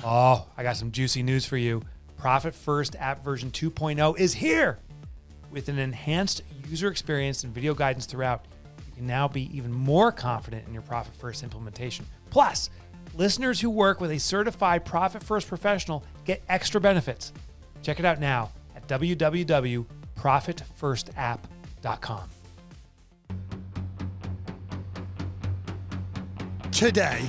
Oh, I got some juicy news for you. Profit First app version 2.0 is here. With an enhanced user experience and video guidance throughout, you can now be even more confident in your Profit First implementation. Plus, listeners who work with a certified Profit First professional get extra benefits. Check it out now at www.profitfirstapp.com. Today,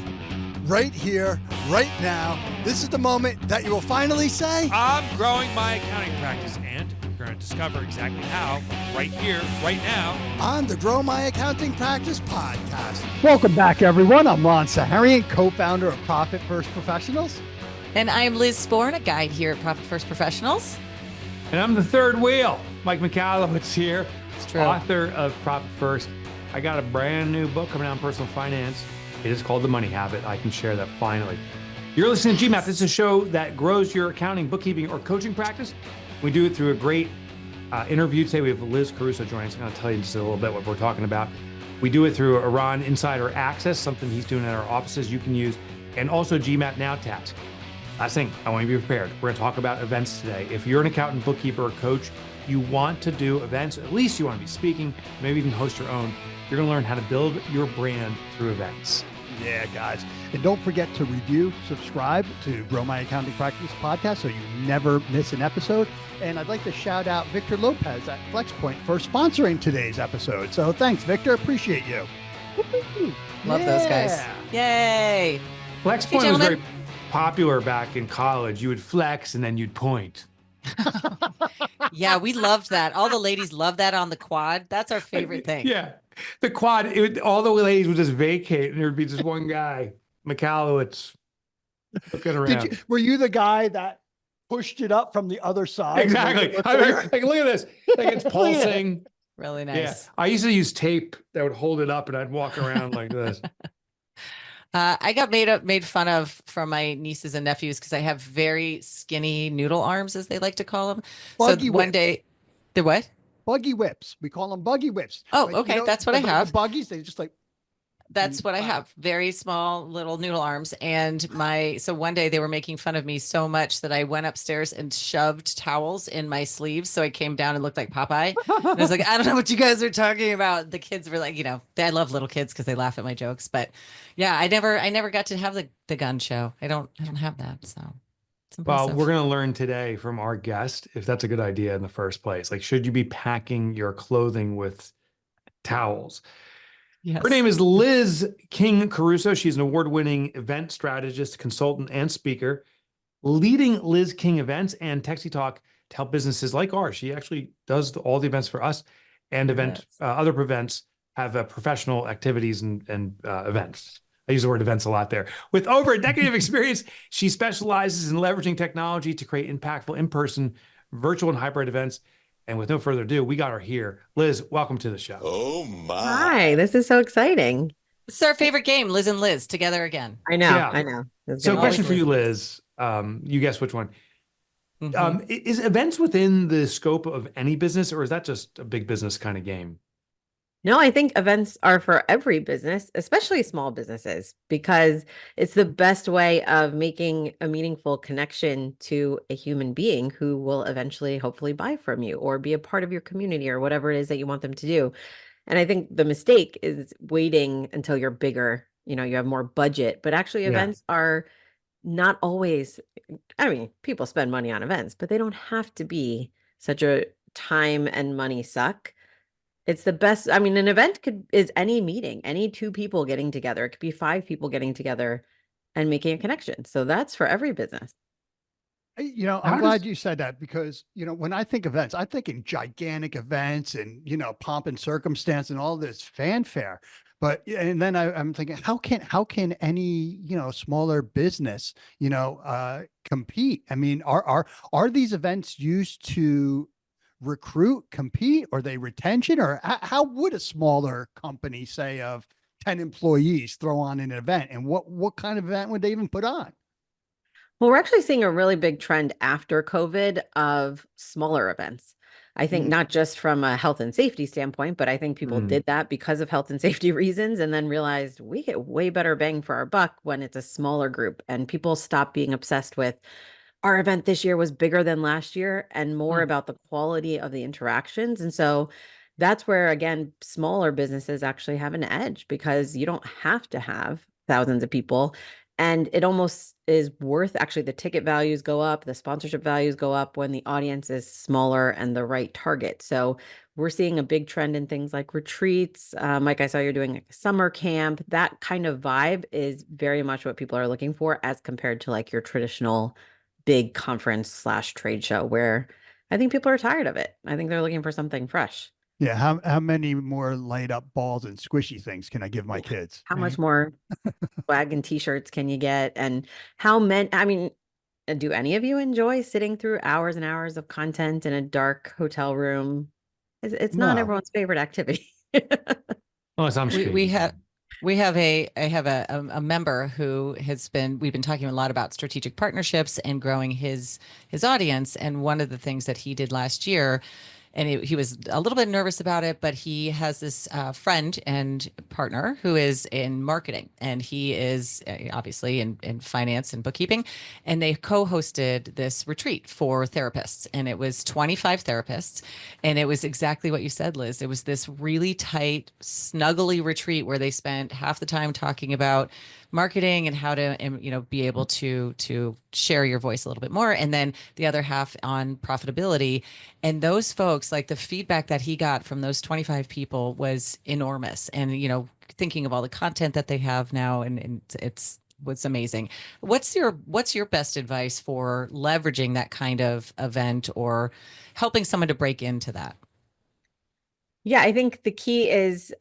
right here, right now, this is the moment that you will finally say, I'm growing my accounting practice, and you're going to discover exactly how right here, right now, on the Grow My Accounting Practice podcast. Welcome back, everyone. I'm Ron Saharian, co-founder of Profit First Professionals. And I'm Liz Sporn, a guide here at Profit First Professionals. And I'm the third wheel. Mike McAllowitz here, It's true. author of Profit First. I got a brand new book coming out on personal finance. It is called The Money Habit. I can share that finally. You're listening to GMAP. This is a show that grows your accounting, bookkeeping, or coaching practice. We do it through a great interview today. We have Liz Caruso joining us. I'm going to tell you just a little bit what we're talking about. We do it through Iran Insider Access, something he's doing at our offices you can use, and also GMAP Now Tax. Last thing, I want you to be prepared. We're going to talk about events today. If you're an accountant, bookkeeper, or coach, you want to do events, at least you want to be speaking, maybe even host your own. You're going to learn how to build your brand through events. Yeah, guys. And don't forget to review, subscribe to Grow My Accounting Practice podcast so you never miss an episode. And I'd like to shout out Victor Lopez at FlexPoint for sponsoring today's episode. So thanks, Victor. Appreciate you. Love those guys. Yay. FlexPoint was gentlemen. very popular back in college. You would flex and then you'd point. Yeah, we loved that. All the ladies love that on the quad. That's our favorite thing. Yeah. The quad, all the ladies would just vacate and there would be just one guy, McAllowitz, looking around. Were you the guy that pushed it up from the other side? Exactly. I mean, like, look at this. Like it's pulsing. Really nice. Yeah. I used to use tape that would hold it up and I'd walk around like this. I got made fun of from my nieces and nephews because I have very skinny noodle arms, as they like to call them. Buggy so one whip. day, the what? Buggy whips. We call them buggy whips. Oh, Like, okay. That's what I have. The buggies, they just like, That's what I Wow. have. Very small little noodle arms. And so one day they were making fun of me so much that I went upstairs and shoved towels in my sleeves. So I came down and looked like Popeye. And I was like, I don't know what you guys are talking about. The kids were like, I love little kids because they laugh at my jokes. But yeah, I never got to have the gun show. I don't have that. So it's impressive. Well, we're going to learn today from our guest if that's a good idea in the first place. Like, should you be packing your clothing with towels? Yes. Her name is Liz King Caruso. She's an award-winning event strategist, consultant, and speaker, leading Liz King events and techsytalk to help businesses like ours. She actually does all the events for us and other events have professional activities and events. I use the word events a lot there. With over a decade of experience, she specializes in leveraging technology to create impactful in-person, virtual, and hybrid events. And with no further ado, we got her here. Liz, welcome to the show. Oh my. Hi, this is so exciting. It's our favorite game, Liz and Liz together again. I know, Yeah. I know. It's So gonna question always for you, be- Liz. You guess which one. Mhm. Is events within the scope of any business, or is that just a big business kind of game? No, I think events are for every business, especially small businesses, because it's the best way of making a meaningful connection to a human being who will eventually, hopefully, buy from you or be a part of your community or whatever it is that you want them to do. And I think the mistake is waiting until you're bigger, you have more budget, but actually Yeah. events are not always, I mean, people spend money on events, but they don't have to be such a time and money suck. It's the best. I mean, an event is any meeting, any two people getting together. It could be five people getting together and making a connection. So that's for every business. How I'm does- glad you said that because, when I think events, I think in gigantic events and, pomp and circumstance and all this fanfare. And then I'm thinking, how can any, smaller business, compete? I mean, are these events used to recruit, compete, or they retention, or how would a smaller company, say of 10 employees, throw on an event, and what kind of event would they even put on? Well, we're actually seeing a really big trend after COVID of smaller events. I think not just from a health and safety standpoint, but I think people did that because of health and safety reasons and then realized we get way better bang for our buck when it's a smaller group, and people stop being obsessed with our event this year was bigger than last year and more about the quality of the interactions. And so that's where, again, smaller businesses actually have an edge because you don't have to have thousands of people. And it almost is worth, actually, the ticket values go up, the sponsorship values go up when the audience is smaller and the right target. So we're seeing a big trend in things like retreats. Like I saw you're doing like a summer camp. That kind of vibe is very much what people are looking for as compared to like your traditional big conference / trade show, where I think people are tired of it. I think they're looking for something fresh. Yeah. How many more light up balls and squishy things can I give my kids? How much Right? more swag and t-shirts can you get? And how many, I mean, do any of you enjoy sitting through hours and hours of content in a dark hotel room? It's not No. everyone's favorite activity. Unless I'm we speaking. have I have a member who we've been talking a lot about strategic partnerships and growing his audience, and one of the things that he did last year, and he was a little bit nervous about it, but he has this friend and partner who is in marketing, and he is obviously in finance and bookkeeping, and they co-hosted this retreat for therapists, and it was 25 therapists, and it was exactly what you said, Liz. It was this really tight, snuggly retreat where they spent half the time talking about marketing and how to be able to share your voice a little bit more, and then the other half on profitability. And those folks, like the feedback that he got from those 25 people was enormous. And thinking of all the content that they have now, and it's what's amazing. What's your best advice for leveraging that kind of event or helping someone to break into that? Yeah, I think the key is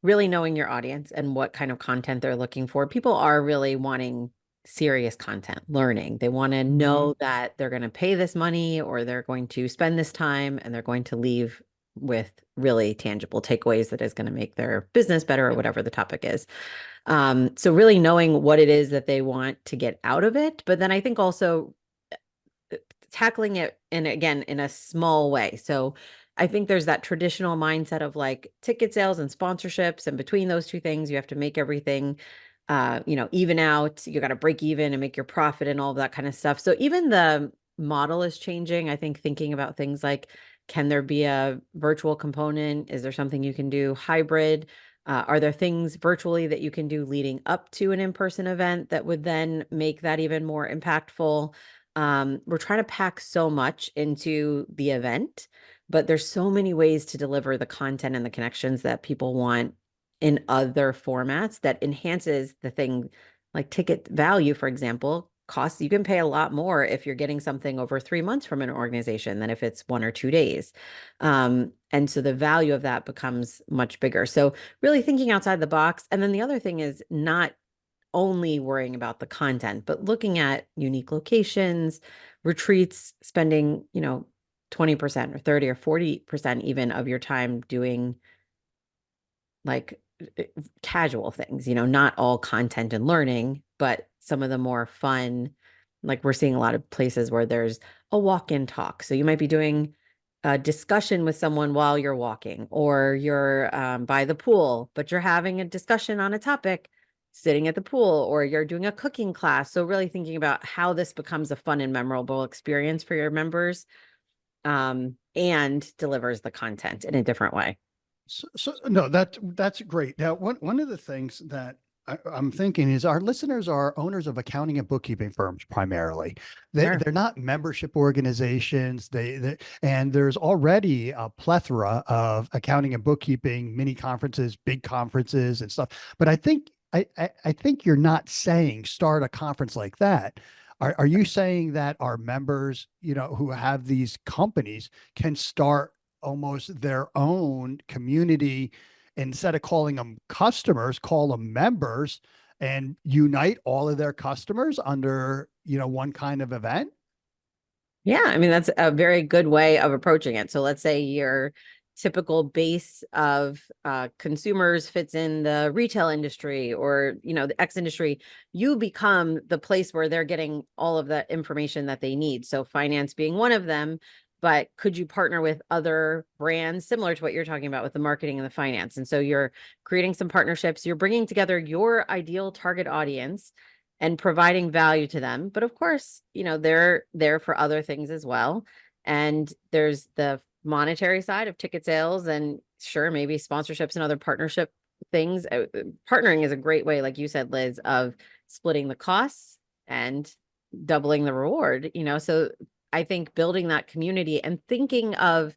really knowing your audience and what kind of content they're looking for. People are really wanting serious content, learning. They want to know that they're going to pay this money or they're going to spend this time and they're going to leave with really tangible takeaways that is going to make their business better or whatever the topic is. So really knowing what it is that they want to get out of it. But then I think also tackling it in a small way. So I think there's that traditional mindset of like ticket sales and sponsorships, and between those two things, you have to make everything, even out. You got to break even and make your profit and all of that kind of stuff. So even the model is changing. I think thinking about things like, can there be a virtual component? Is there something you can do hybrid? Are there things virtually that you can do leading up to an in-person event that would then make that even more impactful? We're trying to pack so much into the event, but there's so many ways to deliver the content and the connections that people want in other formats that enhances the thing. Like ticket value, for example, costs. You can pay a lot more if you're getting something over 3 months from an organization than if it's 1 or 2 days. And so the value of that becomes much bigger. So really thinking outside the box. And then the other thing is not only worrying about the content, but looking at unique locations, retreats, spending, 20% or 30 or 40% even of your time doing like casual things, not all content and learning, but some of the more fun, like we're seeing a lot of places where there's a walk-in talk. So you might be doing a discussion with someone while you're walking, or you're by the pool, but you're having a discussion on a topic sitting at the pool, or you're doing a cooking class. So really thinking about how this becomes a fun and memorable experience for your members, and delivers the content in a different way. So no, that's great. Now, one of the things that I'm thinking is our listeners are owners of accounting and bookkeeping firms primarily. Sure. They're not membership organizations. And there's already a plethora of accounting and bookkeeping mini conferences, big conferences, and stuff. But I think you're not saying start a conference like that. Are you saying that our members, who have these companies, can start almost their own community, instead of calling them customers, call them members, and unite all of their customers under, one kind of event? Yeah, I mean, that's a very good way of approaching it. So let's say your typical base of consumers fits in the retail industry or, the X industry. You become the place where they're getting all of the information that they need. So finance being one of them, but could you partner with other brands similar to what you're talking about with the marketing and the finance? And so you're creating some partnerships, you're bringing together your ideal target audience and providing value to them. But of course, they're there for other things as well. And there's the monetary side of ticket sales and sure, maybe sponsorships and other partnership things. Partnering is a great way, like you said, Liz, of splitting the costs and doubling the reward, so I think building that community and thinking of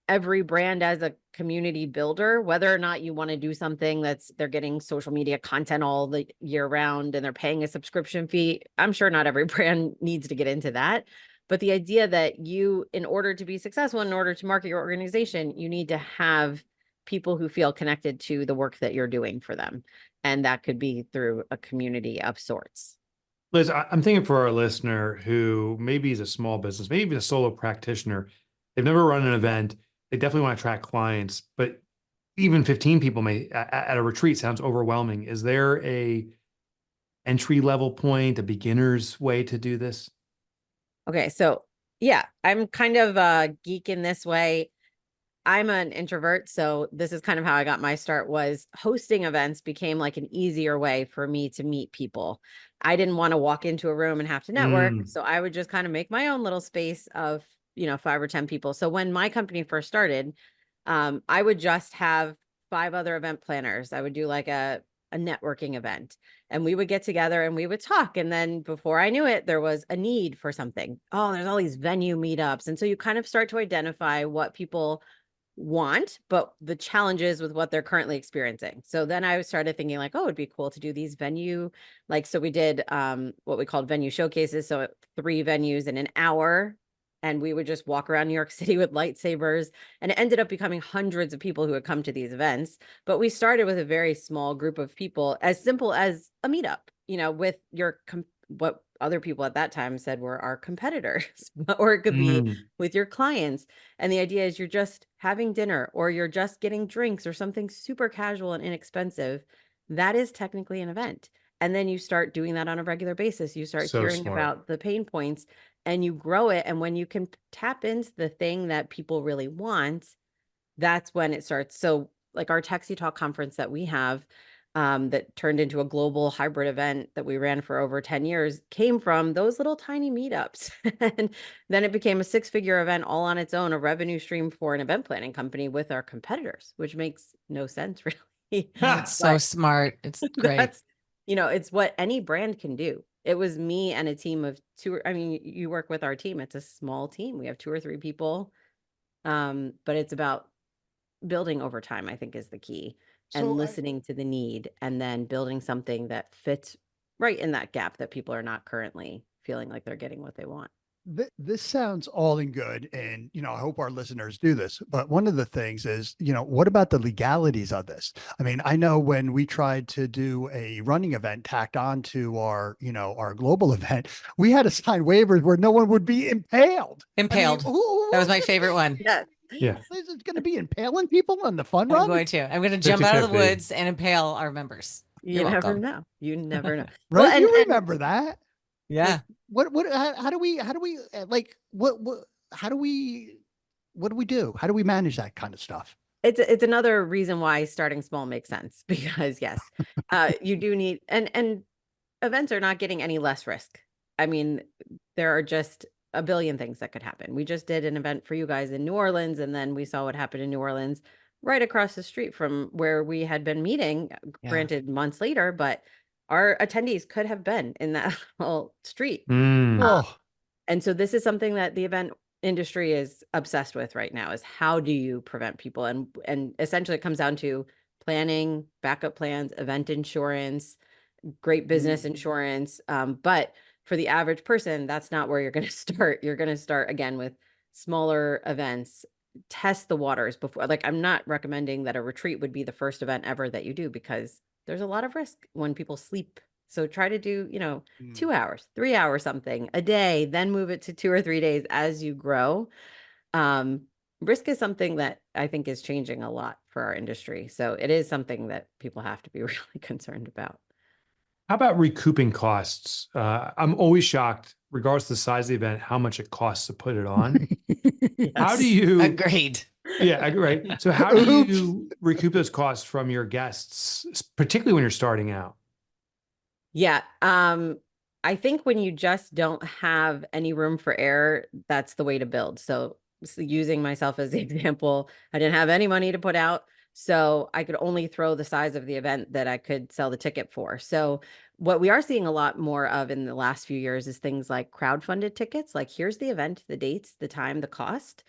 every brand as a community builder, whether or not you want to do something they're getting social media content all the year round and they're paying a subscription fee. I'm sure not every brand needs to get into that. But the idea that in order to be successful, in order to market your organization, you need to have people who feel connected to the work that you're doing for them. And that could be through a community of sorts. Liz, I'm thinking for our listener who maybe is a small business, maybe even a solo practitioner, they've never run an event. They definitely want to attract clients, but even 15 people at a retreat sounds overwhelming. Is there a entry level point, a beginner's way to do this? Okay. So yeah, I'm kind of a geek in this way. I'm an introvert, so this is kind of how I got my start. Was hosting events became like an easier way for me to meet people. I didn't want to walk into a room and have to network, so I would just kind of make my own little space of 5 or 10 people. So when my company first started, I would just have 5 other event planners. I would do like a networking event, and we would get together and we would talk. And then before I knew it, there was a need for something. Oh, there's all these venue meetups, and so you kind of start to identify what people want, but the challenges with what they're currently experiencing. So then I started thinking like, oh, it'd be cool to do these venue, so we did what we called venue showcases. So 3 venues in an hour. And we would just walk around New York City with lightsabers. And it ended up becoming hundreds of people who would come to these events. But we started with a very small group of people, as simple as a meetup, with what other people at that time said were our competitors, or it could be with your clients. And the idea is you're just having dinner or you're just getting drinks or something super casual and inexpensive. That is technically an event. And then you start doing that on a regular basis. You start hearing about the pain points and you grow it. And when you can tap into the thing that people really want, that's when it starts. So like our techsytalk conference that we have, that turned into a global hybrid event that we ran for over 10 years came from those little tiny meetups. And then it became a 6-figure event all on its own, a revenue stream for an event planning company with our competitors, which makes no sense really. So smart. It's great. That's, it's what any brand can do. It was me and a team of 2. I mean, you work with our team. It's a small team. We have 2 or 3 people. But it's about building over time, I think, is the key. And listening to the need and then building something that fits right in that gap that people are not currently feeling like they're getting what they want. This sounds all in good. And, I hope our listeners do this. But one of the things is, what about the legalities of this? I mean, I know when we tried to do a running event tacked on to our, our global event, we had to sign waivers where no one would be impaled. Impaled. I mean, that was my favorite one. Yes. Yeah. This is going to be impaling people on the fun run. I'm going to jump out of the woods and impale our members. You never know. You never know. Right. Well, you remember that. Yeah. How do we like, how do we do? How do we manage that kind of stuff? It's another reason why starting small makes sense, because yes, you do need, and events are not getting any less risk. I mean, there are just a billion things that could happen. We just did an event for you guys in New Orleans, and then we saw what happened in New Orleans right across the street from where we had been meeting, granted months later, but our attendees could have been in that whole street. And so this is something that the event industry is obsessed with right now, is how do you prevent people? And essentially it comes down to planning, backup plans, event insurance, great business insurance. But for the average person, that's not where you're going to start. You're going to start again with smaller events, test the waters before. Like, I'm not recommending that a retreat would be the first event ever that you do, because there's a lot of risk when people sleep. So try to do, 2 hours, 3 hours, something a day, then move it to 2 or 3 days as you grow. Risk is something that I think is changing a lot for our industry. So it is something that people have to be really concerned about. How about recouping costs? I'm always shocked regardless of the size of the event, how much it costs to put it on. How do Yes. you, Agreed. yeah, right. So how do Oops. you recoup those costs from your guests, particularly when you're starting out? Yeah. I think when you just don't have any room for error, that's the way to build. So, using myself as the example, I didn't have any money to put out. So I could only throw the size of the event that I could sell the ticket for. So what we are seeing a lot more of in the last few years is things like crowdfunded tickets. Like, here's the event, the dates, the time, the cost.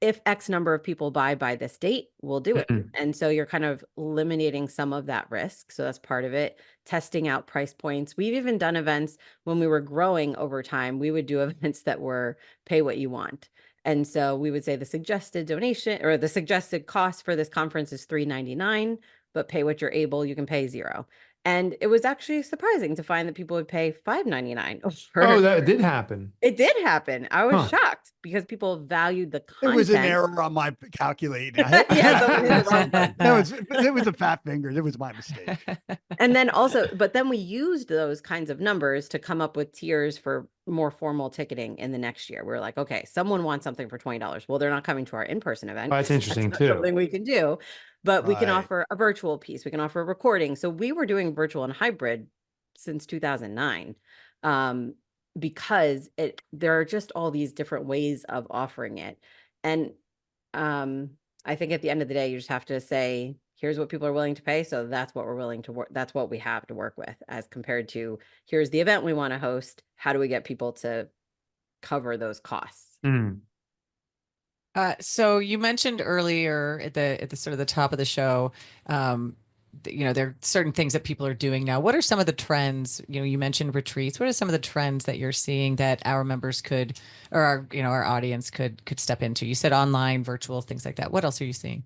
If X number of people buy by this date, we'll do it. Mhm. And so you're kind of eliminating some of that risk. So that's part of it. Testing out price points. We've even done events when we were growing over time. We would do events that were pay what you want. And so we would say the suggested donation or the suggested cost for this conference is $399, but pay what you're able. You can pay zero. And it was actually surprising to find that people would pay $599. Oh, that did happen. It did happen. I was Huh. shocked because people valued the It content. was an error on my calculator. Yeah, someone hit the wrong button. It was a fat finger. It was my mistake. And then also, but then we used those kinds of numbers to come up with tiers for more formal ticketing in the next year. We're like, okay, someone wants something for $20. Well, they're not coming to our in-person event. Oh, that's interesting not too. something we can do, but we can Right. offer a virtual piece. We can offer a recording. So we were doing virtual and hybrid since 2009. Because there are just all these different ways of offering it. And I think at the end of the day, you just have to say, here's what people are willing to pay. So that's what we're willing to work. That's what we have to work with, as compared to, here's the event we want to host. How do we get people to cover those costs? Mm. So you mentioned earlier at the sort of the top of the show, there are certain things that people are doing now. What are some of the trends? You mentioned retreats. What are some of the trends that you're seeing that our members could, or our audience could step into? You said online, virtual, things like that. What else are you seeing?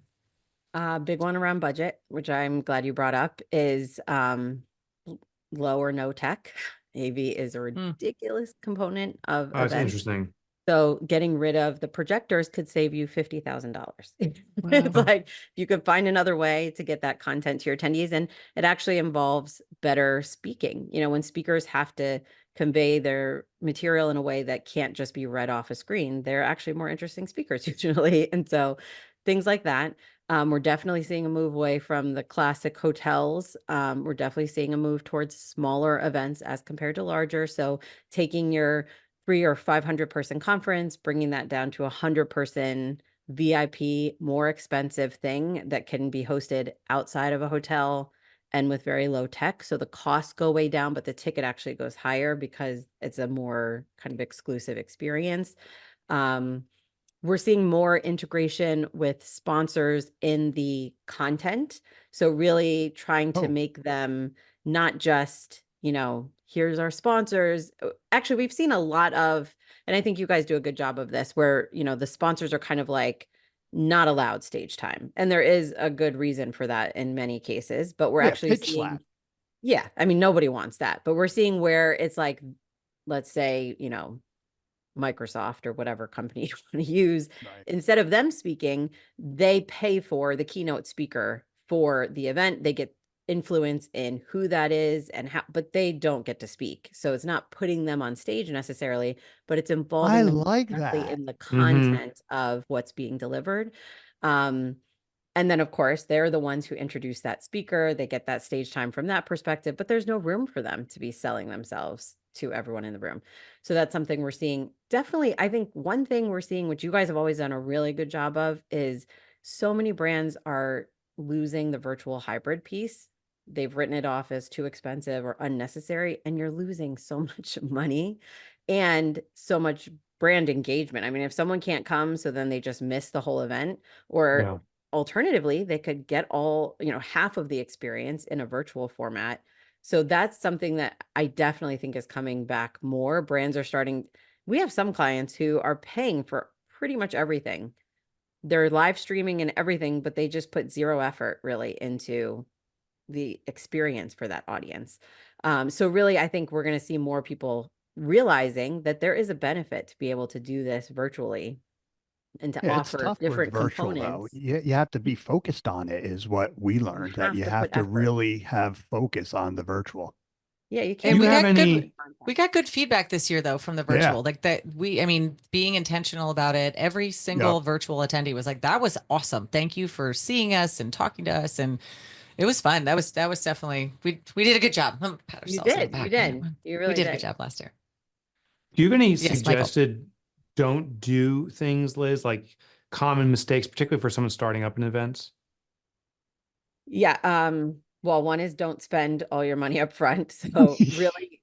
Big one around budget, which I'm glad you brought up, is low or no tech. AV is a ridiculous component of Oh, that's events. interesting. So getting rid of the projectors could save you $50,000. Wow. It's like you could find another way to get that content to your attendees. And it actually involves better speaking. When speakers have to convey their material in a way that can't just be read off a screen, they're actually more interesting speakers usually. And so things like that. We're definitely seeing a move away from the classic hotels. We're definitely seeing a move towards smaller events as compared to larger. So taking your 300 or 500 person conference, bringing that down to 100-person VIP, more expensive thing that can be hosted outside of a hotel and with very low tech. So the costs go way down, but the ticket actually goes higher because it's a more kind of exclusive experience. We're seeing more integration with sponsors in the content. So really trying to make them not just, here's our sponsors. Actually, we've seen a lot of, and I think you guys do a good job of this, where, the sponsors are kind of like not allowed stage time. And there is a good reason for that in many cases, but we're actually pitch seeing, slap. yeah, I mean, nobody wants that, but we're seeing where it's like, let's say, Microsoft or whatever company you want to use, Right. instead of them speaking, they pay for the keynote speaker for the event. They get influence in who that is and how, but they don't get to speak. So it's not putting them on stage necessarily, but it's involving I them like directly that. in the content of what's being delivered. And then, of course, they're the ones who introduce that speaker. They get that stage time from that perspective, but there's no room for them to be selling themselves to everyone in the room. So that's something we're seeing. Definitely, I think one thing we're seeing, which you guys have always done a really good job of, is so many brands are losing the virtual hybrid piece. They've written it off as too expensive or unnecessary, and you're losing so much money and so much brand engagement. I mean, if someone can't come, so then they just miss the whole event, or Yeah. alternatively, they could get half of the experience in a virtual format. So that's something that I definitely think is coming back more. Brands are starting. We have some clients who are paying for pretty much everything. They're live streaming and everything, but they just put zero effort really into the experience for that audience. So really, I think we're going to see more people realizing that there is a benefit to be able to do this virtually and to Yeah, it's offer tough with different virtual though. components. You have to be focused on it, is what we learned, that have you to have put to effort. really have focus on the virtual. Yeah, you Hey, can't. Do you we have got good. any? We got good feedback this year though from the Yeah. virtual. Like that I mean, being intentional about it. Every single Yep. virtual attendee was like, that was awesome. Thank you for seeing us and talking to us. And it was fun. That was definitely we did a good job. Pat You ourselves on the did. You back. did. You We really did a good did. job last year. Do you have any Yes, Michael. suggested don't do things, Liz, like common mistakes, particularly for someone starting up in events? Yeah. Well, one is don't spend all your money up front. So really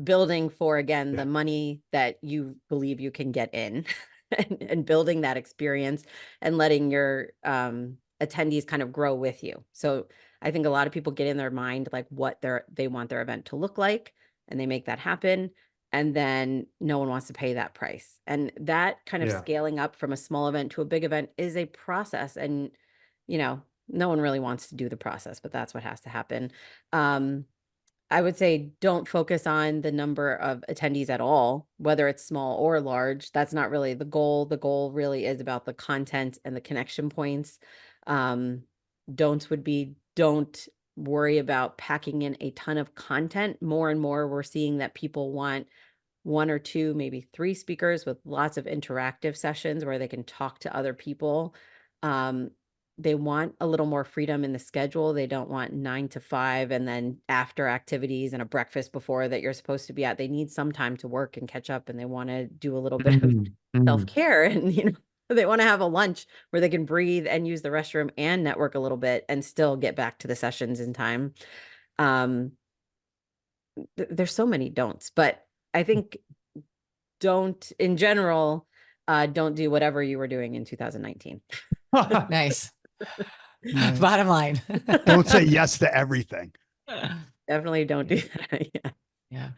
building for, again, the money that you believe you can get in and building that experience and letting your attendees kind of grow with you. So I think a lot of people get in their mind like what they want their event to look like, and they make that happen. And then no one wants to pay that price. And that kind of Yeah. scaling up from a small event to a big event is a process. And, no one really wants to do the process, but that's what has to happen. I would say don't focus on the number of attendees at all, whether it's small or large. That's not really the goal. The goal really is about the content and the connection points. Don'ts would be don't worry about packing in a ton of content. More and more, we're seeing that people want one or two, maybe three speakers with lots of interactive sessions where they can talk to other people. Um, they want a little more freedom in the schedule. They don't want 9 to 5 and then after activities and a breakfast before that you're supposed to be at. They need some time to work and catch up, and they want to do a little bit of self-care, and they want to have a lunch where they can breathe and use the restroom and network a little bit and still get back to the sessions in time. There's so many don'ts, but I think don't in general, don't do whatever you were doing in 2019. Nice. Right. Bottom line. Don't say yes to everything. Definitely don't do that. Yeah. Yeah.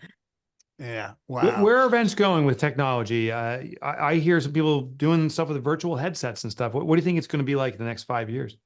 Yeah. Where Wow. are events going with technology? I hear some people doing stuff with virtual headsets and stuff. What do you think it's going to be like in the next 5 years?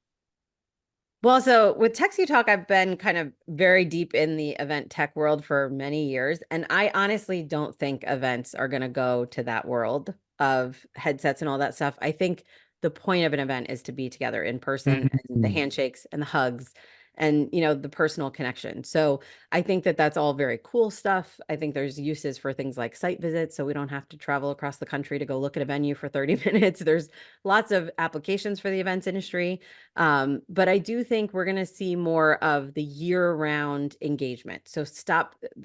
Well, so with techsytalk, I've been kind of very deep in the event tech world for many years. And I honestly don't think events are going to go to that world of headsets and all that stuff. I think the point of an event is to be together in person, and the handshakes and the hugs and, the personal connection. So I think that that's all very cool stuff. I think there's uses for things like site visits, so we don't have to travel across the country to go look at a venue for 30 minutes. There's lots of applications for the events industry. But I do think we're going to see more of the year-round engagement. So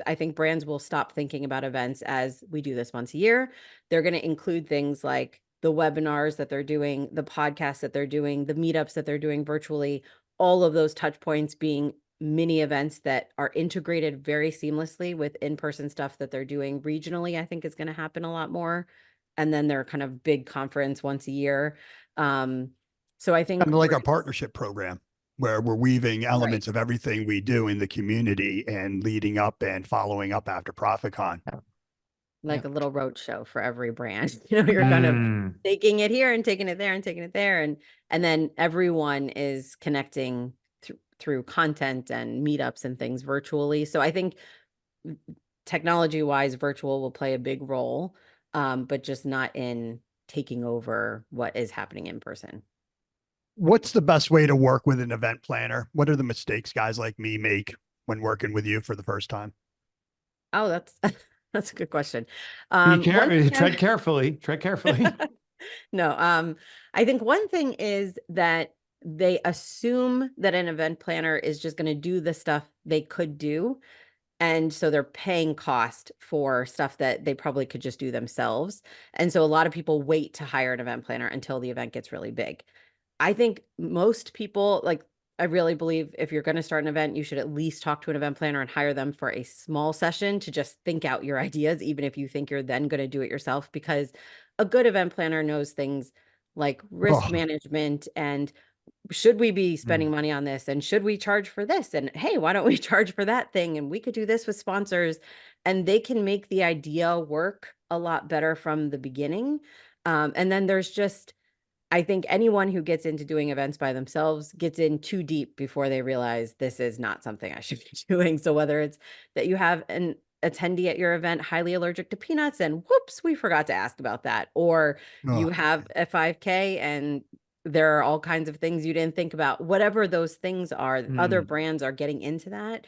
I think brands will stop thinking about events as we do this once a year. They're going to include things like the webinars that they're doing, the podcasts that they're doing, the meetups that they're doing virtually, all of those touch points being mini events that are integrated very seamlessly with in-person stuff that they're doing regionally. I think is going to happen a lot more. And then their kind of big conference once a year. So I think Kind of like our partnership program, where we're weaving elements Right. of everything we do in the community and leading up and following up after ProfitCon. like Yep. a little road show for every brand. You're kind of taking it here and taking it there and taking it there. And then everyone is connecting through content and meetups and things virtually. So I think technology wise, virtual will play a big role, but just not in taking over what is happening in person. What's the best way to work with an event planner? What are the mistakes guys like me make when working with you for the first time? Oh, that's that's a good question. Tread carefully. Tread carefully. No, I think one thing is that they assume that an event planner is just going to do the stuff they could do. And so they're paying cost for stuff that they probably could just do themselves. And so a lot of people wait to hire an event planner until the event gets really big. I think most people, I really believe if you're going to start an event, you should at least talk to an event planner and hire them for a small session to just think out your ideas, even if you think you're then going to do it yourself, because a good event planner knows things like risk Oh, management and should we be spending money on this, and should we charge for this, and hey, why don't we charge for that thing, and we could do this with sponsors, and they can make the idea work a lot better from the beginning. And then there's just, I think anyone who gets into doing events by themselves gets in too deep before they realize this is not something I should be doing. So whether it's that you have an attendee at your event highly allergic to peanuts and whoops, we forgot to ask about that, or you oh, have a 5K and there are all kinds of things you didn't think about, whatever those things are, other brands are getting into that.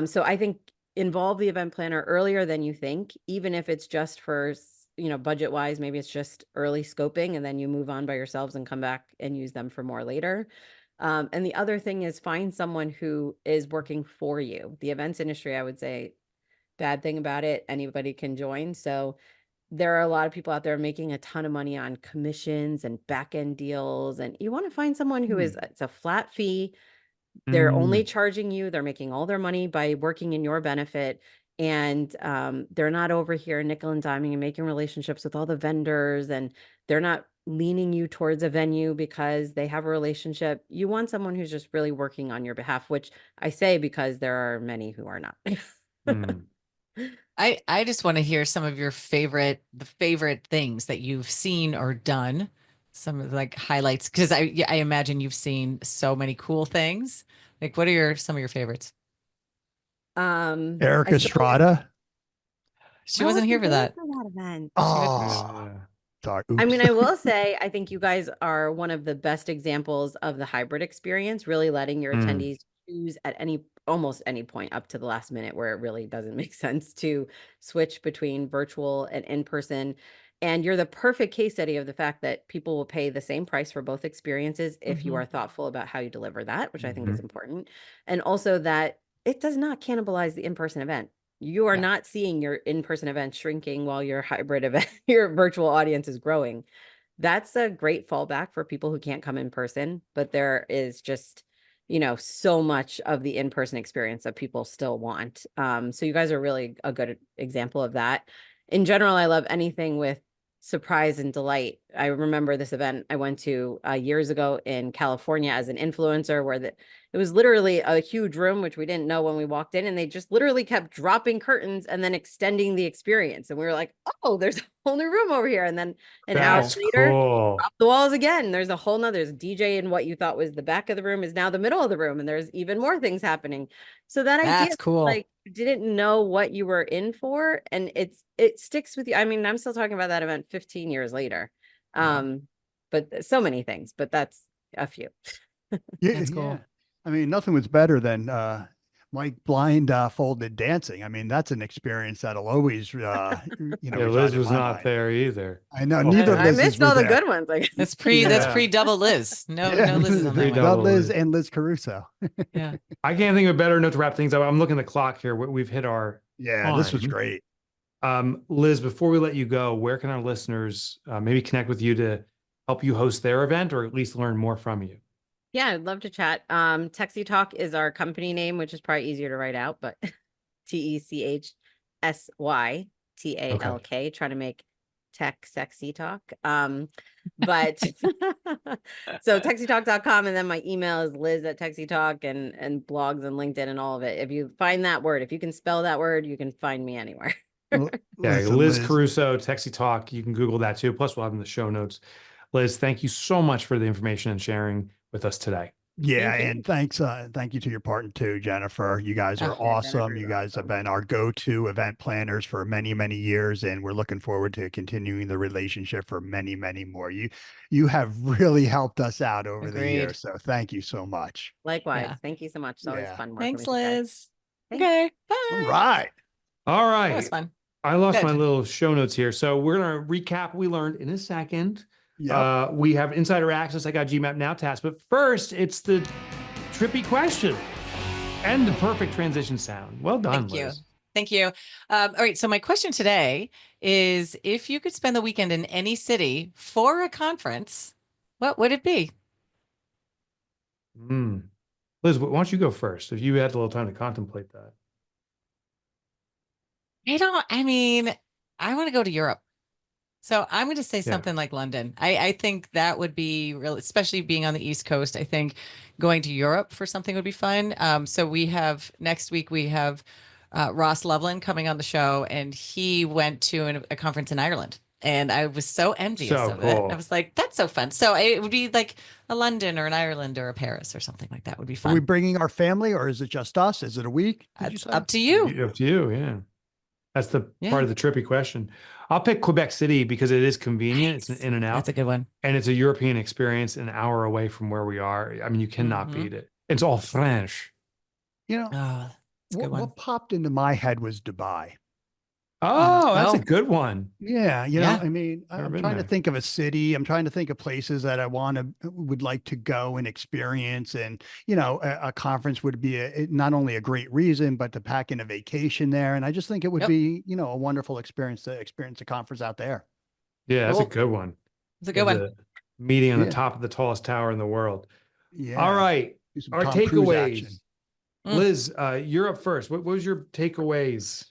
So I think involve the event planner earlier than you think, even if it's just for, budget wise, maybe it's just early scoping and then you move on by yourselves and come back and use them for more later. And the other thing is find someone who is working for you. The events industry, I would say, bad thing about it, anybody can join. So there are a lot of people out there making a ton of money on commissions and back end deals. And you want to find someone who is, it's a flat fee. They're only charging you, they're making all their money by working in your benefit. And they're not over here nickel and diming and making relationships with all the vendors, and they're not leaning you towards a venue because they have a relationship. You want someone who's just really working on your behalf, which I say because there are many who are not. I just want to hear some of your favorite things that you've seen or done, some of like highlights, because I imagine you've seen so many cool things. Like, what are some of your favorites? Eric I still- Estrada. She wasn't here for there that. for that event. Oh, sorry. I mean, Oops. I will say, I think you guys are one of the best examples of the hybrid experience, really letting your attendees choose at almost any point up to the last minute where it really doesn't make sense to switch between virtual and in-person. And you're the perfect case study of the fact that people will pay the same price for both experiences if you are thoughtful about how you deliver that, which I think is important. And also that it does not cannibalize the in-person event. You are not seeing your in-person event shrinking while your hybrid event, your virtual audience is growing. That's a great fallback for people who can't come in person, but there is just, so much of the in-person experience that people still want. So you guys are really a good example of that. In general, I love anything with surprise and delight. I remember this event I went to years ago in California as an influencer where it was literally a huge room, which we didn't know when we walked in, and they just literally kept dropping curtains and then extending the experience. And we were like, oh, there's a whole new room over here. And then an hour later, drop the walls again. There's there's DJ in what you thought was the back of the room is now the middle of the room. And there's even more things happening. So that idea, That's cool. like, you didn't know what you were in for, and it sticks with you. I mean, I'm still talking about that event 15 years later. But so many things, but that's a few. That's cool. Yeah. I mean, nothing was better than Mike blindfolded dancing. I mean, that's an experience that'll always, Yeah, reside Liz in was my not mind. there either. I know neither I Liz's missed were all the there. good ones. Like, That's pre double Liz. No Liz is on that Pre-double. one. Not Liz Liz. and Liz Caruso. Yeah. I can't think of a better note to wrap things up. I'm looking at the clock here. We've hit our Yeah, this was time. great. Liz, before we let you go, where can our listeners maybe connect with you to help you host their event or at least learn more from you? Yeah, I'd love to chat. TechsyTalk is our company name, which is probably easier to write out, but TechsyTalk, trying to make tech sexy talk. But so techsytalk.com, and then my email is liz@techsytalk, and blogs and LinkedIn and all of it. If you find that word, if you can spell that word, you can find me anywhere. Yeah, Listen, Liz Caruso, Techsy Talk. You can Google that too. Plus, we'll have in the show notes. Liz, thank you so much for the information and sharing with us today. Yeah, Thank you. and thank you to your partner too, Jennifer. You guys are Yeah, awesome. Jennifer's You guys have awesome. been our go-to event planners for many, many years, and we're looking forward to continuing the relationship for many, many more. You have really helped us out over the Agreed. years, so thank you so much. Likewise. Yeah. Thank you so much. It's always Yeah. fun working Thanks, with you guys. Liz. Thanks. Okay. Bye. All right. All That was right. fun. I lost Good. my little show notes here. So we're going to recap what we learned in a second. Yep. We have insider access. I got GMAP Now task. But first, it's the trippy question and the perfect transition sound. Well done, Thank you. Liz. Thank you. All right. So my question today is, if you could spend the weekend in any city for a conference, what would it be? Liz, why don't you go first? If you had a little time to contemplate that. I want to go to Europe. So I'm going to say something like London. I think that would be real, especially being on the East Coast. I think going to Europe for something would be fun. So next week we have Ross Loveland coming on the show, and he went to a conference in Ireland. And I was so envious of it. I was like, that's so fun. So it would be like a London or an Ireland or a Paris or something like that would be fun. Are we bringing our family, or is it just us? Is it a week? It's up to you. Up to you, yeah. That's the part of the trippy question. I'll pick Quebec City because it is convenient. Nice. It's an in and out. That's a good one. And it's a European experience an hour away from where we are. I mean, you cannot beat it. It's all French. You know, Oh, a good one. what popped into my head was Dubai. Oh, that's a Oh. good one. Yeah, Yeah. I mean, Never I'm been trying to there. think of a city. I'm trying to think of places that I would like to go and experience. And, a conference would be not only a great reason, but to pack in a vacation there. And I just think it would Yep. be, a wonderful experience to experience a conference out there. Yeah, that's a Cool. good one. It's a good one. The meeting on the Yeah. top of the tallest tower in the world. Yeah. All right. Do some Our Tom Cruise action. takeaways. Mm. Liz, you're up first. What was your takeaways?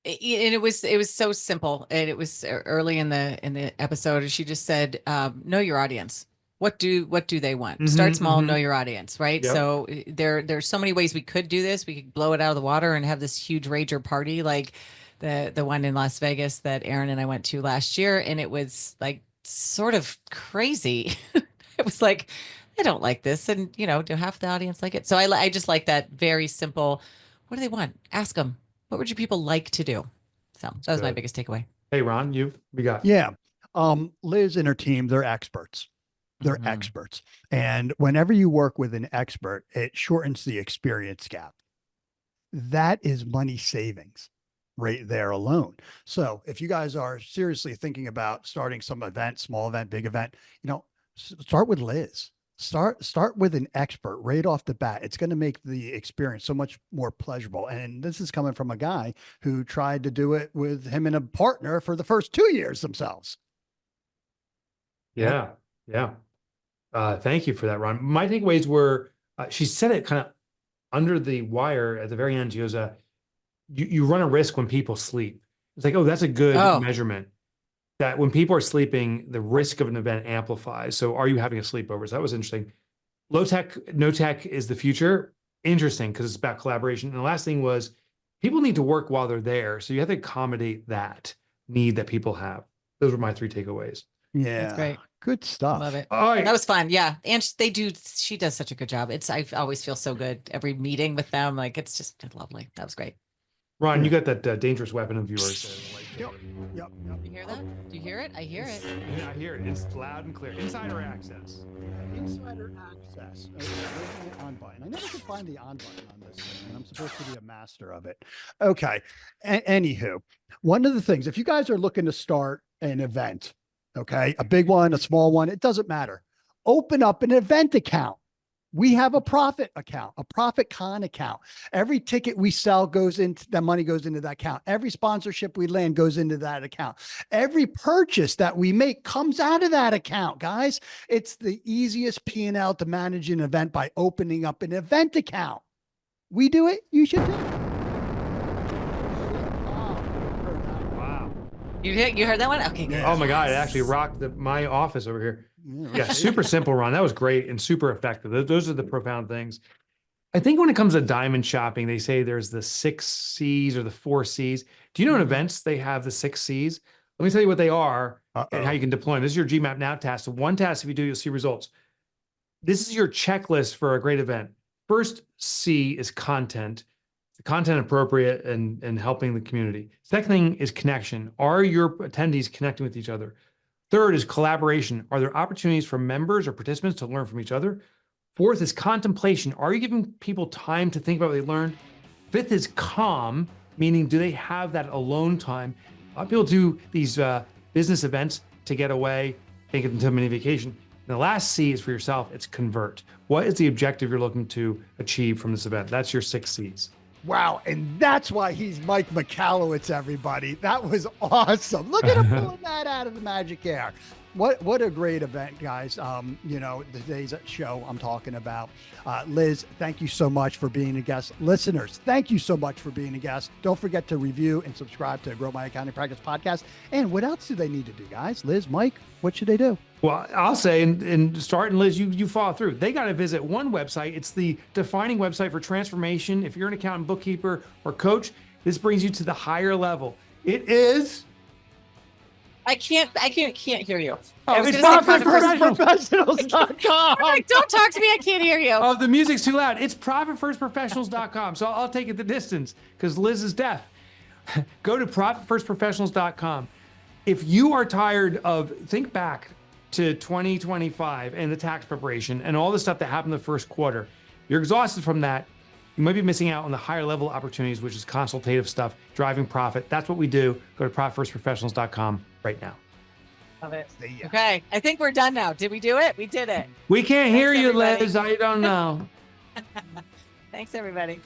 And it was so simple, and it was early in the episode, and she just said, know your audience. What do they want? Start small, know your audience, right? Yep. So there's so many ways we could do this. We could blow it out of the water and have this huge rager party like the one in Las Vegas that Aaron and I went to last year, and it was like sort of crazy. It was like, I don't like this, and do half the audience like it? So I just like that very simple. What do they want? Ask them. What would your people like to do? So that was my good. biggest takeaway. Hey, Ron, we got. Yeah. Liz and her team, they're experts. They're Mhm. experts. And whenever you work with an expert, it shortens the experience gap. That is money savings right there alone. So if you guys are seriously thinking about starting some event, small event, big event, start with Liz. Start with an expert right off the bat. It's going to make the experience so much more pleasurable. And this is coming from a guy who tried to do it with him and a partner for the first 2 years themselves. Yeah. Yeah. Thank you for that, Ron. My takeaways were, she said it kind of under the wire at the very end. She goes, you run a risk when people sleep. It's like, oh, that's a good measurement. That when people are sleeping, the risk of an event amplifies. So are you having a sleepover? So that was interesting. Low tech, no tech is the future. Interesting, because it's about collaboration. And the last thing was people need to work while they're there. So you have to accommodate that need that people have. Those were my 3 takeaways. Yeah. That's great. Good stuff. Love it. All right. That was fun. Yeah. And she does such a good job. I always feel so good every meeting with them. Like, it's just lovely. That was great. Ron, you got that dangerous weapon of yours. Yep. You hear that? Do you hear it? I hear it. Yeah, I hear it. It's loud and clear. Insider access. Insider access. Okay, where's the on button? I never could find the on button on this thing, and I'm supposed to be a master of it. Okay. Anywho, one of the things, if you guys are looking to start an event, okay, a big one, a small one, it doesn't matter. Open up an event account. We have a profit account, a profit con account. Every ticket we sell that money goes into that account. Every sponsorship we land goes into that account. Every purchase that we make comes out of that account, guys. It's the easiest P&L to manage an event by opening up an event account. We do it. You should do it. Wow. You heard that one? Okay. Good. Oh my God, it actually rocked my office over here. Yeah, super simple, Ron. That was great and super effective. Those are the profound things. I think when it comes to diamond shopping, they say there's the 6 C's or the 4 C's. Do you know in events they have the 6 C's? Let me tell you what they are and how you can deploy them. This is your GMAP Now task. So one task, if you do, you'll see results. This is your checklist for a great event. First C is content. The content appropriate and helping the community. Second thing is connection. Are your attendees connecting with each other? Third is collaboration. Are there opportunities for members or participants to learn from each other? Fourth is contemplation. Are you giving people time to think about what they learned? Fifth is calm, meaning do they have that alone time? A lot of people do these business events to get away, take it into a mini vacation. And the last C is for yourself. It's convert. What is the objective you're looking to achieve from this event? That's your 6 C's. Wow. And that's why he's Mike McAllowitz, everybody. That was awesome. Look at him pulling that out of the magic air. What a great event, guys. Today's show I'm talking about. Liz, thank you so much for being a guest. Listeners, thank you so much for being a guest. Don't forget to review and subscribe to Grow My Accounting Practice podcast. And what else do they need to do, guys? Liz, Mike, what should they do? Well, I'll say, and start, and Liz, you follow through. They got to visit one website. It's the defining website for transformation. If you're an accountant, bookkeeper, or coach, this brings you to the higher level. It is. I can't hear you. Oh, I was it's gonna say ProfitFirstProfessionals.com. Like, don't talk to me. I can't hear you. Oh, the music's too loud. It's profitfirstprofessionals.com. So I'll take it the distance because Liz is deaf. Go to profitfirstprofessionals.com. If you are tired of, think back to 2025 and the tax preparation and all the stuff that happened the first quarter. You're exhausted from that. You might be missing out on the higher level opportunities, which is consultative stuff, driving profit. That's what we do. Go to profitfirstprofessionals.com right now. Love it. See ya. Okay. I think we're done now. Did we do it? We did it. We can't hear Thanks, you, everybody. Liz. I don't know. Thanks, everybody.